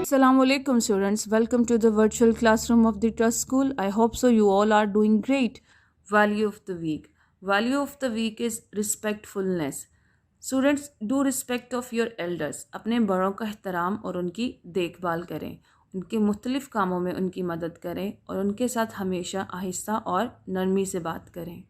Assalamu alaikum students. Welcome to the virtual classroom of the Trust School. I hope so you all are doing great. Value of the week. Value of the week is respectfulness. Students, do respect of your elders. अपने बड़ों का एहतराम और उनकी देखभाल करें. उनके मुख्तलिफ कामों में उनकी मदद करें और उनके साथ हमेशा आहिस्ता और नरमी से बात करें.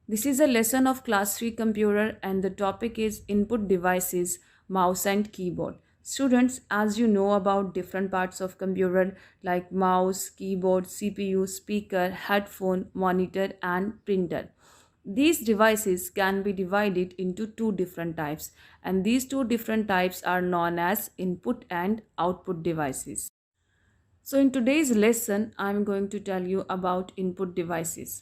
This is a lesson of class 3 computer and the topic is input devices, mouse and keyboard. Students, as you know about different parts of computer like mouse, keyboard, CPU, speaker, headphone, monitor and printer. These devices can be divided into two different types, and these two different types are known as input and output devices. So in today's lesson, I'm going to tell you about input devices.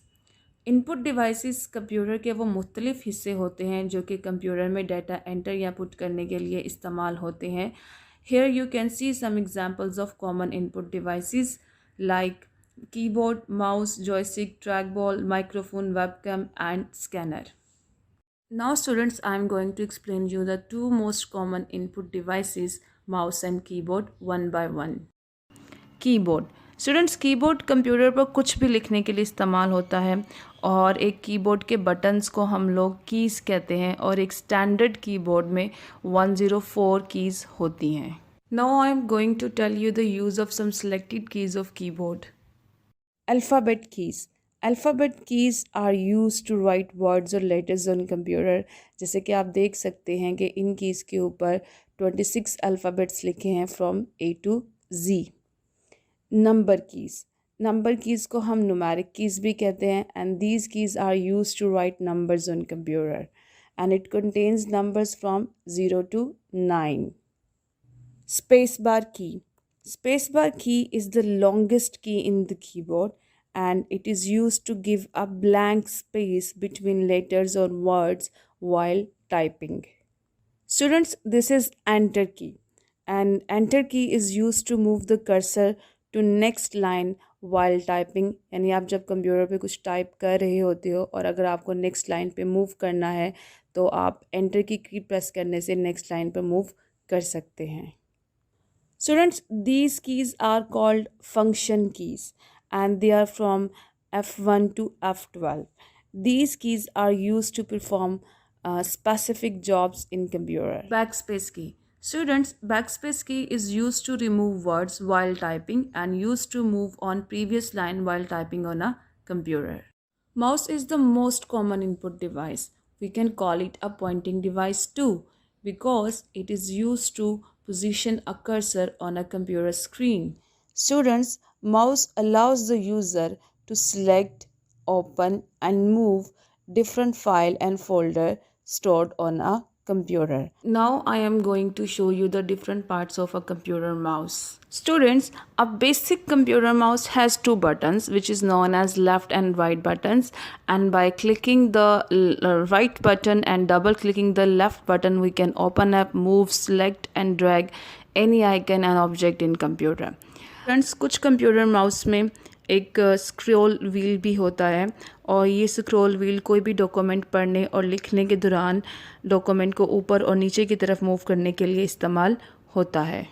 Input devices computer के वो मुख्तलिफ हिस्से होते हैं जो कि computer में data enter या पुट करने के लिए इस्तेमाल होते हैं. Here you can see some examples of common input devices like keyboard, mouse, joystick, track ball, microphone, webcam and scanner. Now students, I am going to explain you the two most common input devices, mouse and keyboard, one by one. Keyboard. Students, keyboard computer पर कुछ भी लिखने के लिए इस्तेमाल होता है और एक कीबोर्ड के बटन्स को हम लोग कीज़ कहते हैं और एक स्टैंडर्ड कीबोर्ड में 104 कीज़ होती हैं. Now I am going to tell you the use of some selected keys of keyboard. Alphabet keys. Alphabet keys are use to write words और लेटर्स ऑन कंप्यूटर. जैसे कि आप देख सकते हैं कि इन कीज़ के ऊपर 26 अल्फ़ाबेट्स लिखे हैं from A to Z. Number keys. Number keys को हम न्यूमेरिक कीज़ भी कहते हैं and these keys are use to write numbers on computer and it contains numbers from 0 to 9. Space bar key. Space bar key is the longest key in the keyboard and it is used to give a blank space between letters or words while typing. Students, this is enter key and enter key is used to move the cursor to next line while typing. यानी आप जब computer पे कुछ type कर रहे होते हो और अगर आपको नेक्स्ट लाइन पे मूव करना है तो आप एंटर की प्रेस करने से नेक्स्ट लाइन पे मूव कर सकते हैं. Students, these keys are called function keys and they are from F1 to F12. These keys are used to perform specific jobs in computer. Backspace key. Students, backspace key is used to remove words while typing and used to move on previous line while typing on a computer. Mouse is the most common input device. We can call it a pointing device too because it is used to position a cursor on a computer screen. Students, mouse allows the user to select, open and move different file and folder stored on a computer. Now I am going to show you the different parts of a computer mouse. Students, a basic computer mouse has two buttons which is known as left and right buttons, and by clicking the right button and double clicking the left button we can open up, move, select and drag any icon and object in computer. Friends, कुछ computer mouse में एक scroll wheel भी होता है और ये scroll wheel कोई भी डॉक्यूमेंट पढ़ने और लिखने के दौरान डॉक्यूमेंट को ऊपर और नीचे की तरफ मूव करने के लिए इस्तेमाल होता है.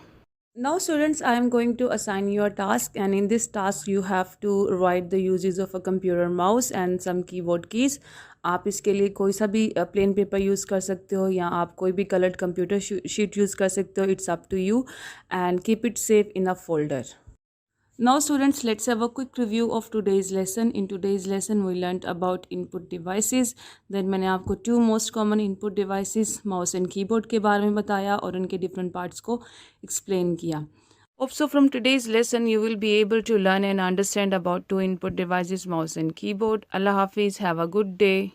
Now students, I am going to assign you a task and in this task you have to write the uses of a computer mouse and some keyboard keys. आप इसके लिए कोई सा भी प्लेन पेपर यूज़ कर सकते हो या आप कोई भी कलर्ड कंप्यूटर शीट यूज़ कर सकते हो. It's up to you and keep it safe in a folder. Now students, let's have a quick review of today's lesson. In today's lesson we learnt about input devices. Then मैंने आपको two most common input devices, mouse and keyboard के बारे में बताया और उनके different parts को explain किया. Hope so from today's lesson you will be able to learn and understand about two input devices, mouse and keyboard. Allah Hafiz, have a good day.